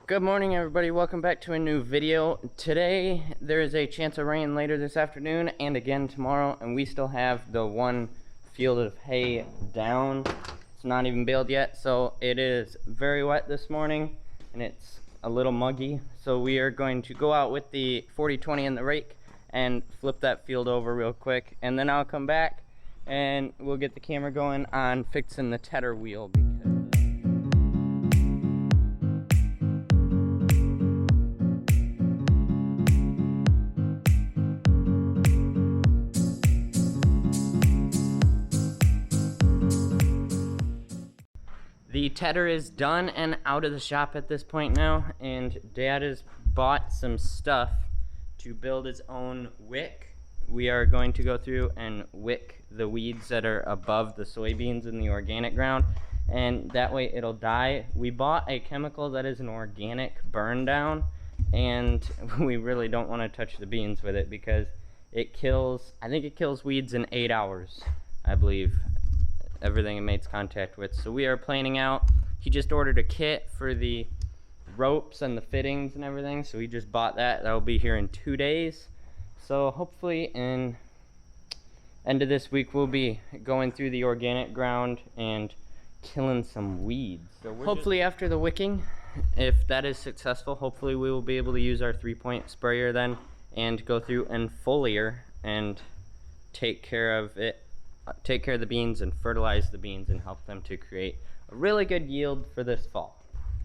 Good morning, everybody. Welcome back to a new video. Today there is a chance of rain later this afternoon and again tomorrow, and we still have the one field of hay down. It's not even baled yet, so it is very wet this morning and it's a little muggy. So we are going to go out with the 40-20 in the rake and flip that field over real quick, and then I'll come back and we'll get the camera going on fixing the tedder wheel. The tedder is done and out of the shop at this point now, and Dad has bought some stuff to build his own wick. We are going to go through and wick the weeds that are above the soybeans in the organic ground, and that way it'll die. We bought a chemical that is an organic burn down, and we really don't want to touch the beans with it because it kills, I think it kills weeds in 8 hours, I believe. Everything it makes contact with. So we are planning out. He just ordered a kit for the ropes and the fittings and everything, so we just bought that. That will be here in 2 days. So hopefully in end of this week we'll be going through the organic ground and killing some weeds. So hopefully after the wicking, if that is successful, hopefully we will be able to use our 3-point sprayer then and go through and foliar and take care of it. Take care of the beans and fertilize the beans and help them to create a really good yield for this fall.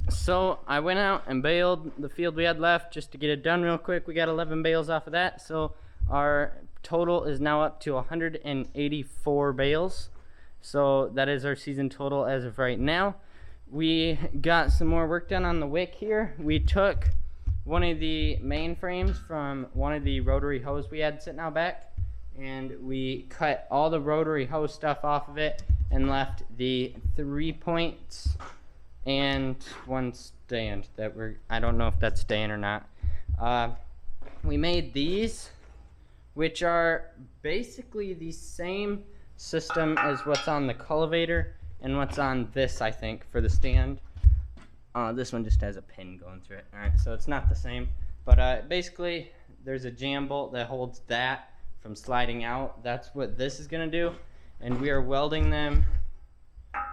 So I went out and baled the field we had left just to get it done real quick. We got 11 bales off of that, so our total is now up to 184 bales. So that is our season total as of right now. We got some more work done on the wick here. We took one of the main frames from one of the rotary hose we had sitting out back, and we cut all the rotary hose stuff off of it and left the 3 points and one stand that I don't know if that's staying or not. We made these, which are basically the same system as what's on the cultivator and what's on this, I think, for the stand. This one just has a pin going through it. Alright, so it's not the same, but basically there's a jam bolt that holds that from sliding out. That's what this is gonna do, and we are welding them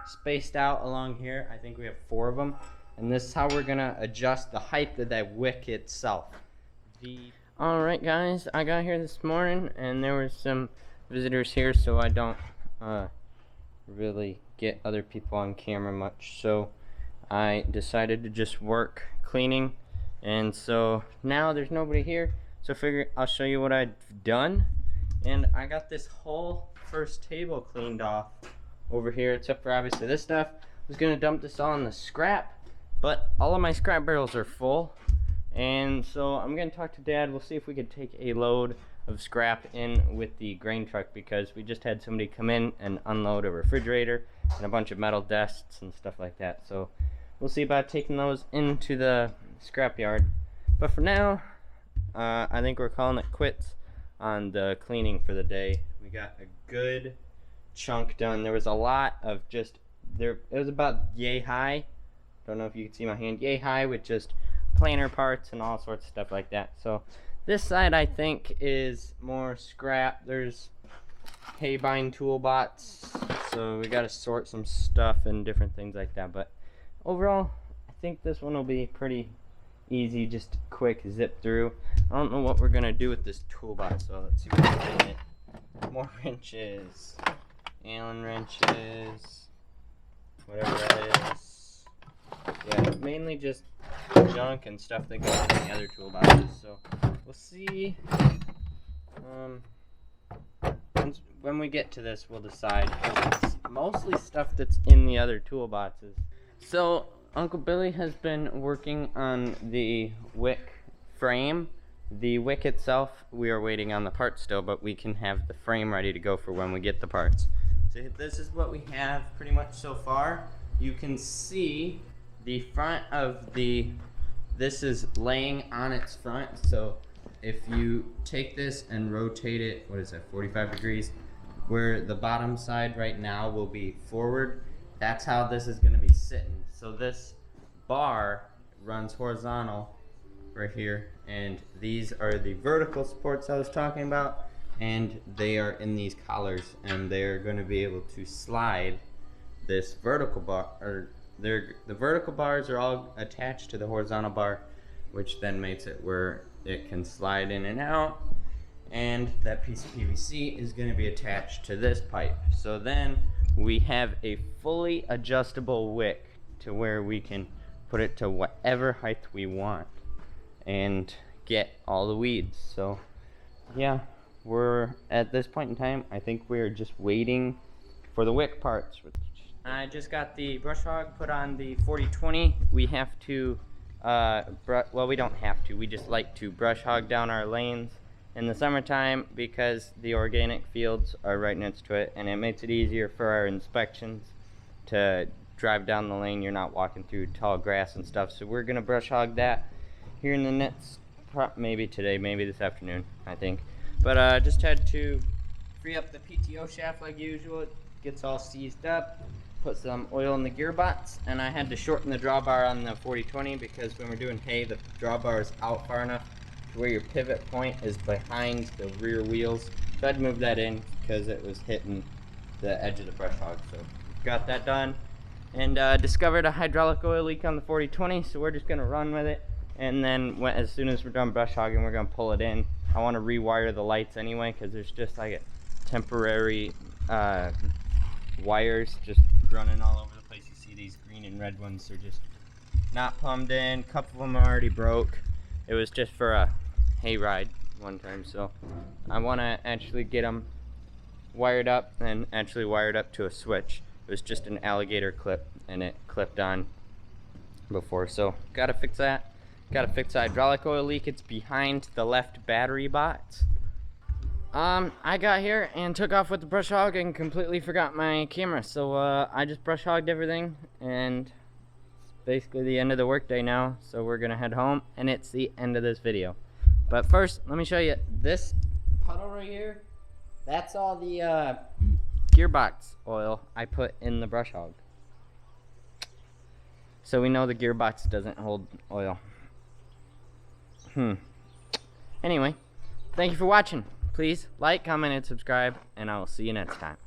spaced out along here. I think we have 4 of them, and this is how we're gonna adjust the height of that wick itself. Alright guys, I got here this morning and there were some visitors here, so I don't really get other people on camera much, so I decided to just work cleaning, and so now there's nobody here, so I figure I'll show you what I've done. And I got this whole first table cleaned off over here, except for obviously this stuff. I was gonna dump this all in the scrap, but all of my scrap barrels are full, and so I'm gonna talk to Dad. We'll see if we could take a load of scrap in with the grain truck, because we just had somebody come in and unload a refrigerator and a bunch of metal desks and stuff like that. So we'll see about taking those into the scrap yard. But for now, I think we're calling it quits on the cleaning for the day. We got a good chunk done. There was a lot of just it was about yay high. Don't know if you can see my hand. Yay high with just planer parts and all sorts of stuff like that. So this side I think is more scrap. There's hay bind toolbots, so we got to sort some stuff and different things like that. But overall, I think this one will be pretty easy, just quick zip through. I don't know what we're gonna do with this toolbox, so let's see what we can get. More wrenches, Allen wrenches, whatever that is. Yeah, mainly just junk and stuff that goes in the other toolboxes. So we'll see. When we get to this, we'll decide. It's mostly stuff that's in the other toolboxes. So Uncle Billy has been working on the wick frame. The wick itself, we are waiting on the parts still, but we can have the frame ready to go for when we get the parts. So this is what we have pretty much so far. You can see the front of this is laying on its front. So if you take this and rotate it, what is that, 45 degrees, where the bottom side right now will be forward, that's how this is going to be sitting. So this bar runs horizontal right here, and these are the vertical supports I was talking about, and they are in these collars, and they're going to be able to slide this vertical bar, or the vertical bars are all attached to the horizontal bar, which then makes it where it can slide in and out, and that piece of PVC is going to be attached to this pipe. So then we have a fully adjustable wick to where we can put it to whatever height we want and get all the weeds. So yeah, we're at this point in time, I think we're just waiting for the wick parts. I just got the brush hog put on the 40/20. We have to well, we don't have to, we just like to brush hog down our lanes in the summertime because the organic fields are right next to it, and it makes it easier for our inspections to drive down the lane. You're not walking through tall grass and stuff. So we're gonna brush hog that here in the next, maybe today, maybe this afternoon, I think. But just had to free up the PTO shaft like usual. It gets all seized up. Put some oil in the gearbox, and I had to shorten the drawbar on the 40/20 because when we're doing hay, the drawbar is out far enough to where your pivot point is behind the rear wheels. So I had to move that in because it was hitting the edge of the brush hog. So got that done, and discovered a hydraulic oil leak on the 40/20, so we're just gonna run with it. And then as soon as we're done brush hogging, we're gonna pull it in. I want to rewire the lights anyway because there's just like a temporary wires just running all over the place. You see these green and red ones are just not plumbed in. A couple of them are already broke. It was just for a hay ride one time, so I want to actually get them wired up and actually wired up to a switch. It was just an alligator clip and it clipped on before, so gotta fix that. Gotta fix the hydraulic oil leak. It's behind the left battery box. I got here and took off with the brush hog and completely forgot my camera, so I just brush hogged everything, and it's basically the end of the workday now, so we're gonna head home, and it's the end of this video. But first, let me show you this puddle right here. That's all the gearbox oil I put in the brush hog, so we know the gearbox doesn't hold oil. Anyway, thank you for watching. Please like, comment, and subscribe, and I will see you next time.